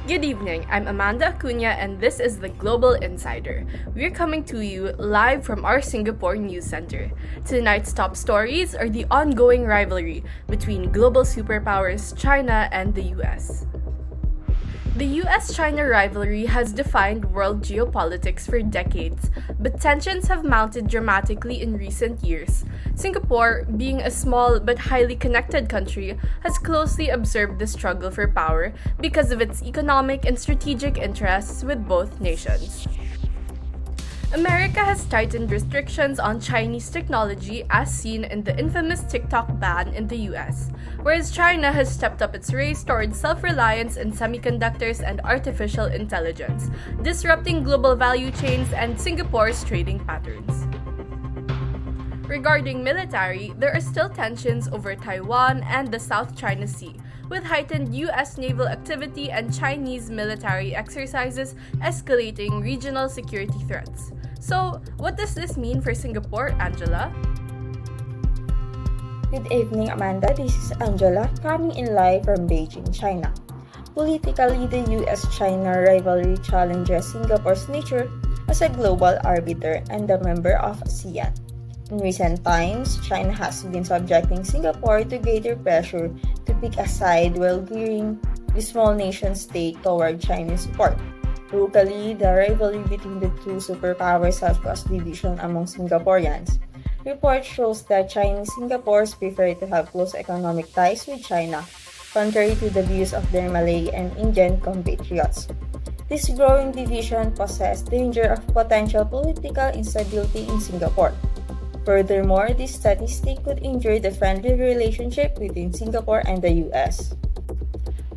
Good evening, I'm Amanda Acuna and this is the Global Insider. We're coming to you live from our Singapore News Center. Tonight's top stories are the ongoing rivalry between global superpowers China and the US. The US-China rivalry has defined world geopolitics for decades, but tensions have mounted dramatically in recent years. Singapore, being a small but highly connected country, has closely observed the struggle for power because of its economic and strategic interests with both nations. America has tightened restrictions on Chinese technology as seen in the infamous TikTok ban in the US, whereas China has stepped up its race towards self-reliance in semiconductors and artificial intelligence, disrupting global value chains and Singapore's trading patterns. Regarding military, there are still tensions over Taiwan and the South China Sea, with heightened US naval activity and Chinese military exercises escalating regional security threats. So, what does this mean for Singapore, Angela? Good evening, Amanda. This is Angela, coming in live from Beijing, China. Politically, the US-China rivalry challenges Singapore's nature as a global arbiter and a member of ASEAN. In recent times, China has been subjecting Singapore to greater pressure to pick a side while gearing the small nation state toward Chinese support. Locally, the rivalry between the two superpowers has caused division among Singaporeans. Report shows that Chinese Singaporeans prefer to have close economic ties with China, contrary to the views of their Malay and Indian compatriots. This growing division poses danger of potential political instability in Singapore. Furthermore, this statistic could injure the friendly relationship between Singapore and the US.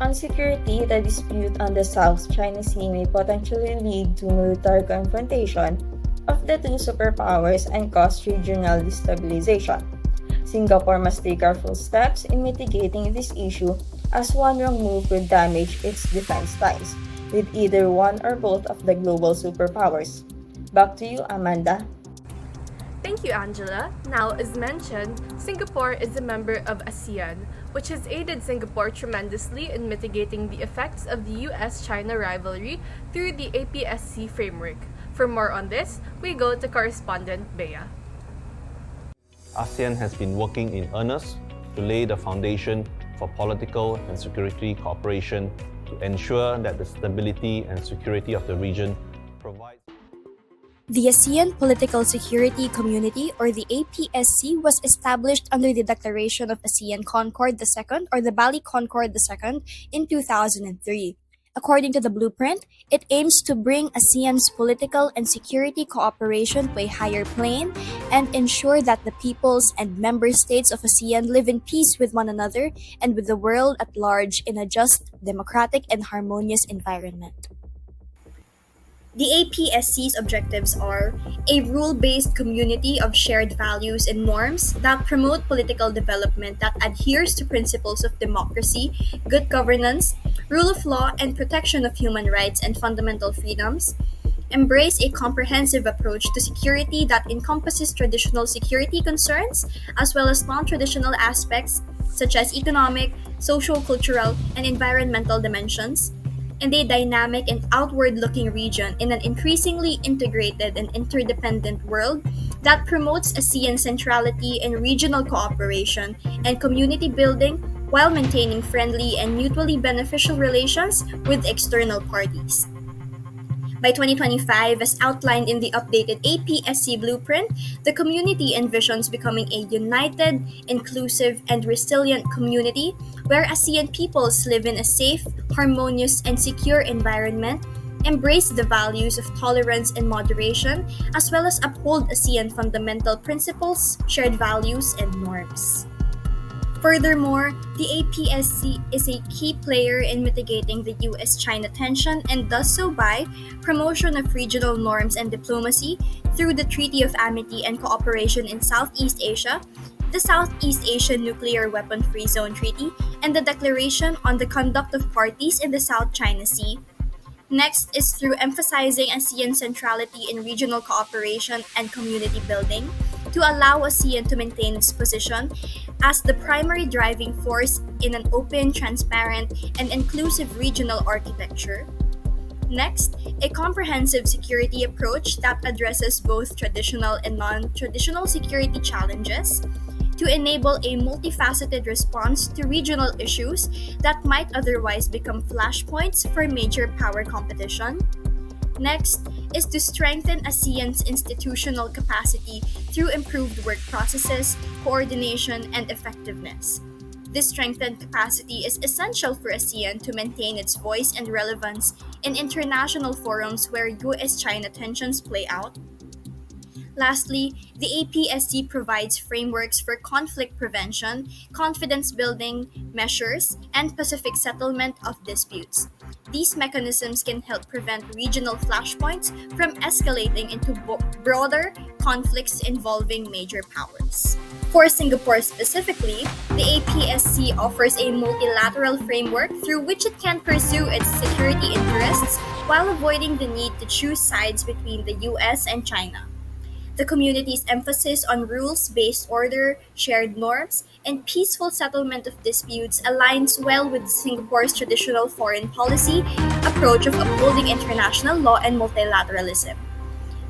On security, the dispute on the South China Sea may potentially lead to military confrontation of the two superpowers and cause regional destabilization. Singapore must take careful steps in mitigating this issue, as one wrong move could damage its defense ties with either one or both of the global superpowers. Back to you, Amanda. Thank you, Angela. Now, as mentioned, Singapore is a member of ASEAN, which has aided Singapore tremendously in mitigating the effects of the US-China rivalry through the APSC framework. For more on this, we go to correspondent Bea. ASEAN has been working in earnest to lay the foundation for political and security cooperation to ensure that the stability and security of the region provides. The ASEAN Political Security Community, or the APSC, was established under the Declaration of ASEAN Concord II, or the Bali Concord II, in 2003. According to the blueprint, it aims to bring ASEAN's political and security cooperation to a higher plane and ensure that the peoples and member states of ASEAN live in peace with one another and with the world at large in a just, democratic, and harmonious environment. The APSC's objectives are a rule-based community of shared values and norms that promote political development that adheres to principles of democracy, good governance, rule of law, and protection of human rights and fundamental freedoms, embrace a comprehensive approach to security that encompasses traditional security concerns as well as non-traditional aspects such as economic, social, cultural, and environmental dimensions, and a dynamic and outward-looking region in an increasingly integrated and interdependent world that promotes ASEAN centrality in regional cooperation and community building while maintaining friendly and mutually beneficial relations with external parties. By 2025, as outlined in the updated APSC blueprint, the community envisions becoming a united, inclusive, and resilient community where ASEAN peoples live in a safe, harmonious, and secure environment, embrace the values of tolerance and moderation, as well as uphold ASEAN fundamental principles, shared values, and norms. Furthermore, the APSC is a key player in mitigating the US-China tension and does so by promotion of regional norms and diplomacy through the Treaty of Amity and Cooperation in Southeast Asia, the Southeast Asian Nuclear Weapon-Free Zone Treaty, and the Declaration on the Conduct of Parties in the South China Sea. Next is through emphasizing ASEAN centrality in regional cooperation and community building, to allow ASEAN to maintain its position as the primary driving force in an open, transparent, and inclusive regional architecture. Next, a comprehensive security approach that addresses both traditional and non traditional security challenges to enable a multifaceted response to regional issues that might otherwise become flashpoints for major power competition. Next is to strengthen ASEAN's institutional capacity through improved work processes, coordination, and effectiveness. This strengthened capacity is essential for ASEAN to maintain its voice and relevance in international forums where US China tensions play out. Lastly, the APSC provides frameworks for conflict prevention, confidence building measures, and pacific settlement of disputes. These mechanisms can help prevent regional flashpoints from escalating into broader conflicts involving major powers. For Singapore specifically, the APSC offers a multilateral framework through which it can pursue its security interests while avoiding the need to choose sides between the US and China. The community's emphasis on rules based order, shared norms, and peaceful settlement of disputes aligns well with Singapore's traditional foreign policy approach of upholding international law and multilateralism.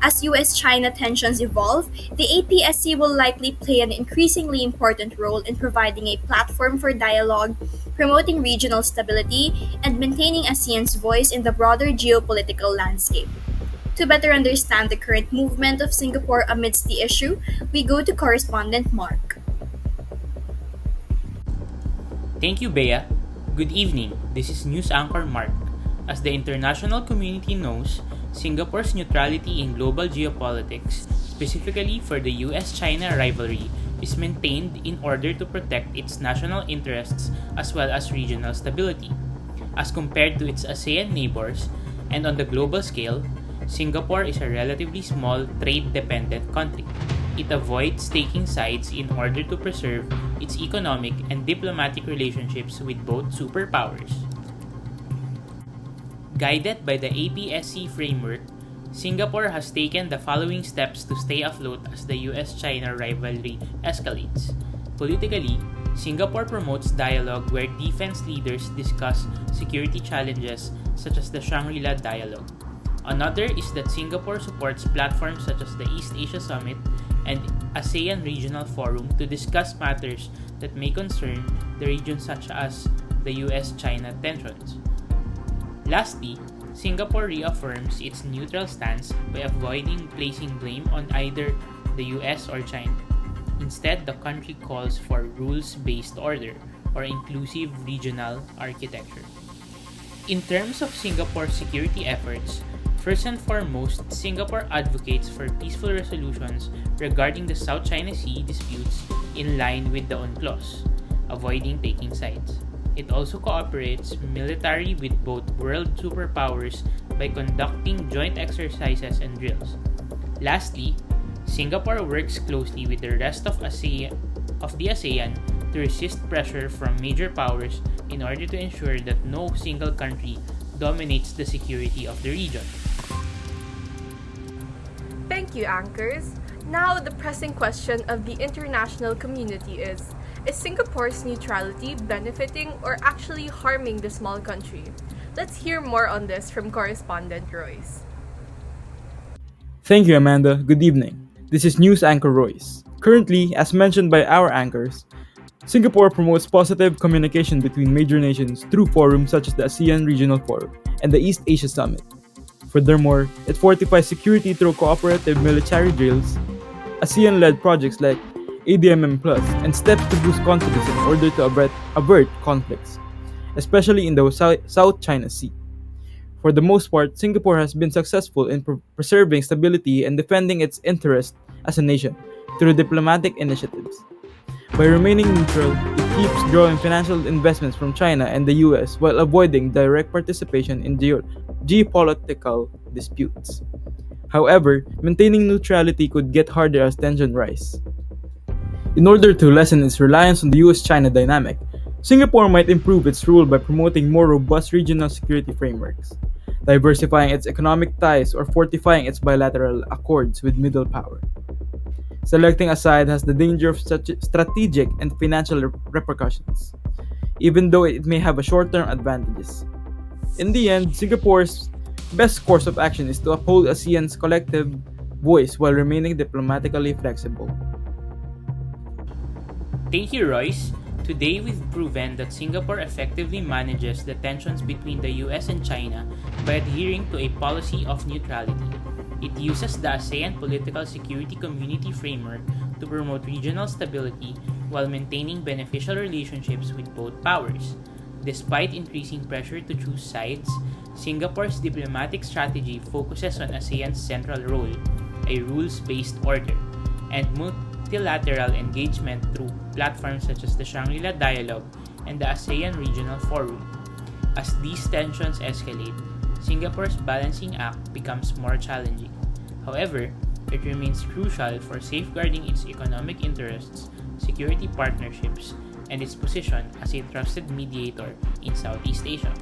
As US China tensions evolve, the APSC will likely play an increasingly important role in providing a platform for dialogue, promoting regional stability, and maintaining ASEAN's voice in the broader geopolitical landscape. To better understand the current movement of Singapore amidst the issue, we go to correspondent Mark. Thank you, Bea. Good evening. This is News Anchor Mark. As the international community knows, Singapore's neutrality in global geopolitics, specifically for the US-China rivalry, is maintained in order to protect its national interests as well as regional stability. As compared to its ASEAN neighbors, and on the global scale, Singapore is a relatively small trade-dependent country. It avoids taking sides in order to preserve its economic and diplomatic relationships with both superpowers. Guided by the APSC framework, Singapore has taken the following steps to stay afloat as the US-China rivalry escalates. Politically, Singapore promotes dialogue where defense leaders discuss security challenges such as the Shangri-La Dialogue. Another is that Singapore supports platforms such as the East Asia Summit and ASEAN Regional Forum to discuss matters that may concern the region such as the US-China tensions. Lastly, Singapore reaffirms its neutral stance by avoiding placing blame on either the US or China. Instead, the country calls for rules-based order or inclusive regional architecture. In terms of Singapore's security efforts, first and foremost, Singapore advocates for peaceful resolutions regarding the South China Sea disputes in line with the UNCLOS, avoiding taking sides. It also cooperates militarily with both world superpowers by conducting joint exercises and drills. Lastly, Singapore works closely with the rest of the ASEAN to resist pressure from major powers in order to ensure that no single country dominates the security of the region. Thank you, anchors. Now, the pressing question of the international community is Singapore's neutrality benefiting or actually harming the small country? Let's hear more on this from correspondent Royce. Thank you, Amanda. Good evening. This is News Anchor Royce. Currently, as mentioned by our anchors, Singapore promotes positive communication between major nations through forums such as the ASEAN Regional Forum and the East Asia Summit. Furthermore, it fortifies security through cooperative military drills, ASEAN-led projects like ADMM Plus, and steps to boost confidence in order to avert conflicts, especially in the South China Sea. For the most part, Singapore has been successful in preserving stability and defending its interests as a nation through diplomatic initiatives. By remaining neutral, it keeps drawing financial investments from China and the US while avoiding direct participation in geopolitical disputes. However, maintaining neutrality could get harder as tensions rise. In order to lessen its reliance on the US-China dynamic, Singapore might improve its role by promoting more robust regional security frameworks, diversifying its economic ties, or fortifying its bilateral accords with middle power. Selecting a side has the danger of such strategic and financial repercussions, even though it may have a short-term advantages. In the end, Singapore's best course of action is to uphold ASEAN's collective voice while remaining diplomatically flexible. Thank you, Royce. Today, we've proven that Singapore effectively manages the tensions between the US and China by adhering to a policy of neutrality. It uses the ASEAN Political Security Community framework to promote regional stability while maintaining beneficial relationships with both powers. Despite increasing pressure to choose sides, Singapore's diplomatic strategy focuses on ASEAN's central role, a rules-based order, and multilateral engagement through platforms such as the Shangri-La Dialogue and the ASEAN Regional Forum. As these tensions escalate, Singapore's balancing act becomes more challenging. However, it remains crucial for safeguarding its economic interests, security partnerships, and its position as a trusted mediator in Southeast Asia.